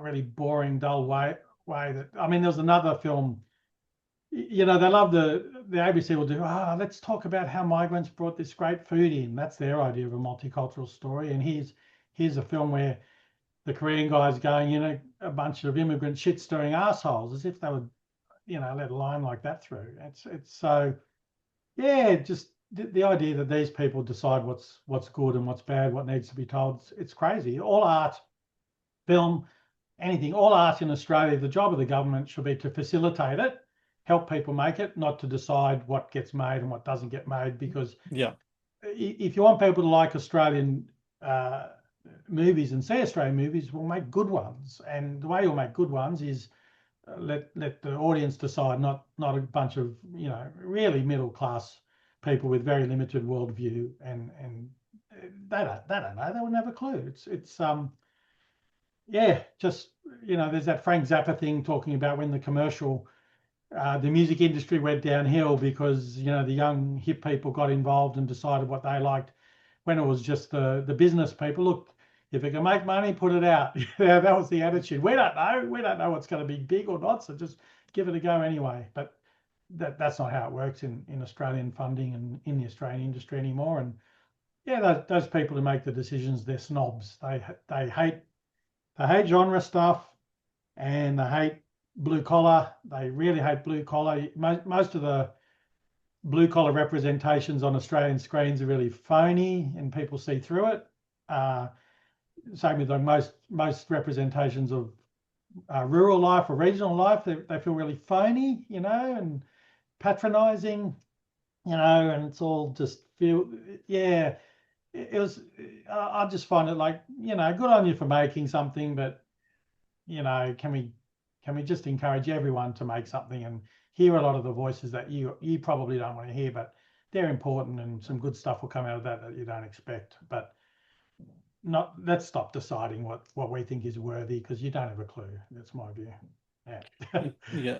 really boring, dull way that. I mean, there's another film. They love the ABC will do. Let's talk about how migrants brought this great food in. That's their idea of a multicultural story. And here's a film where the Korean guy's going, a bunch of immigrant shit stirring assholes, as if they would, let a line like that through. It's so, yeah, just the idea that these people decide what's good and what's bad, what needs to be told. It's crazy. All art, film, anything, all art in Australia, the job of the government should be to facilitate it, help people make it, not to decide what gets made and what doesn't get made. Because Yeah. if you want people to like Australian movies and see Australian movies, we'll make good ones. And the way you'll make good ones is let the audience decide, not a bunch of really middle class people with very limited worldview, and they don't know, they wouldn't have a clue. It's yeah, just there's that Frank Zappa thing talking about when the music industry went downhill because the young hip people got involved and decided what they liked, when it was just the business people. Look, if it can make money, put it out. Yeah, that was the attitude. We don't know what's going to be big or not, so just give it a go anyway. But that's not how it works in Australian funding and in the Australian industry anymore. And yeah, those people who make the decisions, they're snobs. They hate genre stuff, and they hate blue collar. They really hate blue collar. Most of the blue collar representations on Australian screens are really phony, and people see through it. Same with most representations of rural life or regional life. They feel really phony, and patronising, and it's all just yeah. It was. I just find it like, good on you for making something, but can we just encourage everyone to make something and hear a lot of the voices that you probably don't want to hear, but they're important, and some good stuff will come out of that you don't expect. But not let's stop deciding what we think is worthy, because you don't have a clue. That's my view. Yeah. Yeah.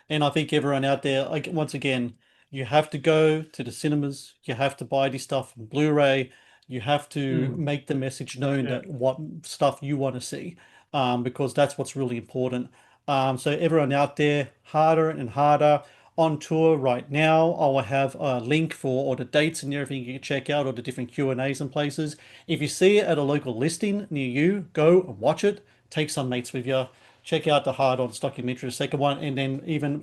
And I think everyone out there, like, once again, you have to go to the cinemas, you have to buy this stuff on Blu-ray, you have to Mm, make the message known yeah. that what stuff you want to see, because that's what's really important. So everyone out there, harder and harder on tour right now. I will have a link for all the dates and everything you can check out, all the different Q&As and places. If you see it at a local listing near you, go and watch it. Take some mates with you. Check out the Hard Ons documentary, the second one, and then even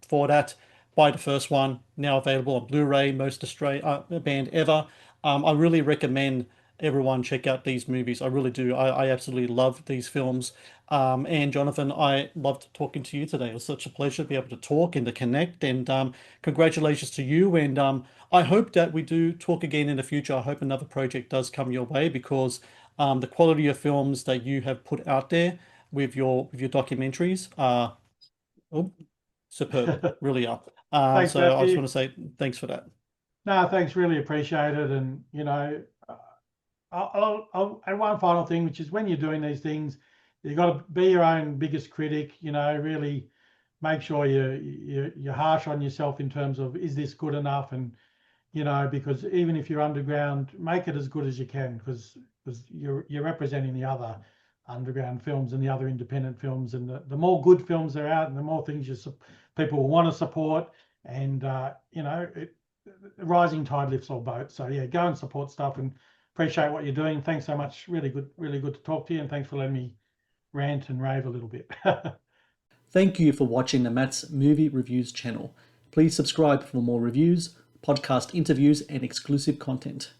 for that, buy the first one, now available on Blu-ray, most Australian band ever. I really recommend everyone check out these movies. I really do. I absolutely love these films. And Jonathan, I loved talking to you today. It was such a pleasure to be able to talk and to connect. And congratulations to you. And I hope that we do talk again in the future. I hope another project does come your way, because the quality of films that you have put out there with your documentaries are, oh, superb, really are. Thanks, So I just want Matthew. to say thanks for that. No, thanks, really appreciate it. And and one final thing, which is when you're doing these things, you've got to be your own biggest critic. Really make sure you're harsh on yourself in terms of, is this good enough? And because even if you're underground, make it as good as you can, because you're representing the other underground films and the other independent films, and the more good films there are out, and the more things people will want to support. And the rising tide lifts all boats. So yeah, go and support stuff, and appreciate what you're doing. Thanks so much. Really good to talk to you, and thanks for letting me rant and rave a little bit. Thank you for watching the Matt's Movie Reviews channel. Please subscribe for more reviews, podcast interviews, and exclusive content.